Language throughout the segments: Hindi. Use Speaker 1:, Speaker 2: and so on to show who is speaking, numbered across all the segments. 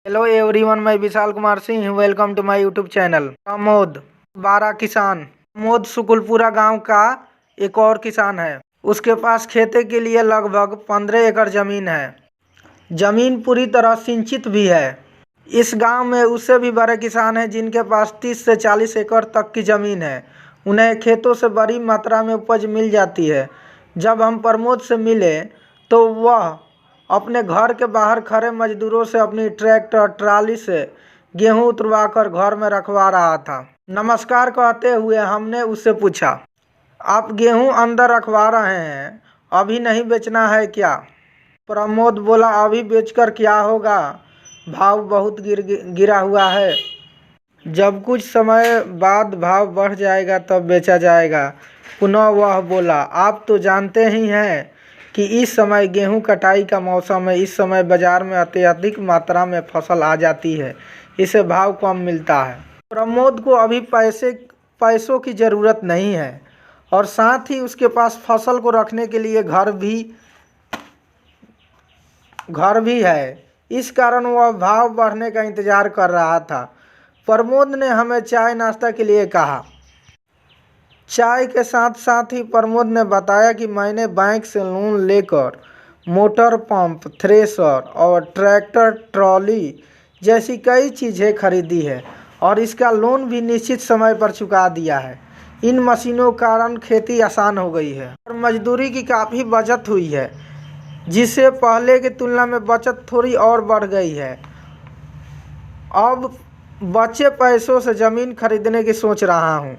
Speaker 1: हेलो एवरीवन, मैं Vishal Kumar Singh. Welcome to my YouTube channel. Pramod 12 किसान। प्रमोद सुकुलपुरा गांव का एक और किसान है। उसके पास खेती के लिए लगभग 15 एकड़ ज़मीन है। ज़मीन पूरी तरह सिंचित भी है। इस गांव में उससे भी बड़े किसान हैं जिनके पास 30 से 40 एकड़ तक की ज़मीन है। उन्हें खेतों से बड़ी मात्रा में उपज मिल जाती है। जब हम प्रमोद से मिले तो वह अपने घर के बाहर खड़े मजदूरों से अपनी ट्रैक्टर ट्राली से गेहूं उतरवाकर घर में रखवा रहा था। नमस्कार कहते हुए हमने उससे पूछा, आप गेहूं अंदर रखवा रहे हैं, अभी नहीं बेचना है क्या? प्रमोद बोला, अभी बेचकर क्या होगा, भाव बहुत गिरा हुआ है। जब कुछ समय बाद भाव बढ़ जाएगा तब बेचा जाएगा। पुनः वह बोला, आप तो जानते ही हैं कि इस समय गेहूं कटाई का मौसम है। इस समय बाजार में अत्यधिक मात्रा में फसल आ जाती है, इसे भाव कम मिलता है। प्रमोद को अभी पैसों की ज़रूरत नहीं है और साथ ही उसके पास फसल को रखने के लिए घर भी है। इस कारण वह भाव बढ़ने का इंतज़ार कर रहा था। प्रमोद ने हमें चाय नाश्ता के लिए कहा। चाय के साथ साथ ही प्रमोद ने बताया कि मैंने बैंक से लोन लेकर मोटर पंप, थ्रेशर और ट्रैक्टर ट्रॉली जैसी कई चीज़ें खरीदी है और इसका लोन भी निश्चित समय पर चुका दिया है। इन मशीनों के कारण खेती आसान हो गई है और मजदूरी की काफ़ी बचत हुई है, जिससे पहले की तुलना में बचत थोड़ी और बढ़ गई है। अब बचे पैसों से ज़मीन खरीदने की सोच रहा हूँ।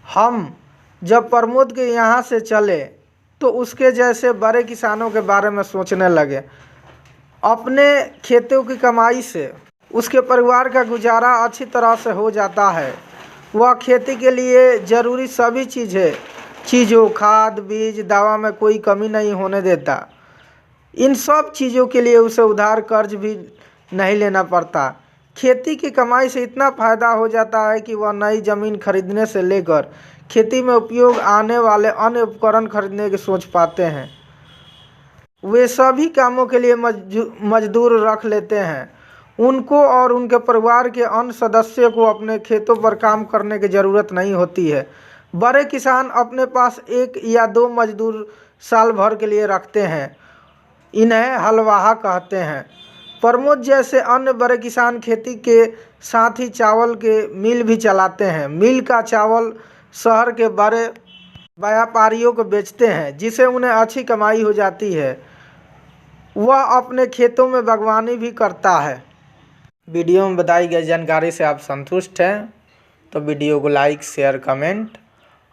Speaker 1: हम जब प्रमोद के यहाँ से चले तो उसके जैसे बड़े किसानों के बारे में सोचने लगे। अपने खेतों की कमाई से उसके परिवार का गुजारा अच्छी तरह से हो जाता है। वह खेती के लिए ज़रूरी सभी चीज़ों खाद, बीज, दवा में कोई कमी नहीं होने देता। इन सब चीज़ों के लिए उसे उधार कर्ज भी नहीं लेना पड़ता। खेती की कमाई से इतना फ़ायदा हो जाता है कि वह नई ज़मीन खरीदने से लेकर खेती में उपयोग आने वाले अन्य उपकरण खरीदने की सोच पाते हैं। वे सभी कामों के लिए मजदूर रख लेते हैं। उनको और उनके परिवार के अन्य सदस्यों को अपने खेतों पर काम करने की ज़रूरत नहीं होती है। बड़े किसान अपने पास 1 या 2 मजदूर साल भर के लिए रखते हैं। इन्हें हलवाहा कहते हैं। प्रमोद जैसे अन्य बड़े किसान खेती के साथ ही चावल के मिल भी चलाते हैं। मिल का चावल शहर के बड़े व्यापारियों को बेचते हैं, जिससे उन्हें अच्छी कमाई हो जाती है। वह अपने खेतों में बागवानी भी करता है। वीडियो में बताई गई जानकारी से आप संतुष्ट हैं तो वीडियो को लाइक, शेयर, कमेंट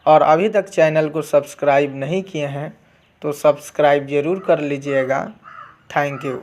Speaker 1: और अभी तक चैनल को सब्सक्राइब नहीं किए हैं तो सब्सक्राइब ज़रूर कर लीजिएगा। Thank you.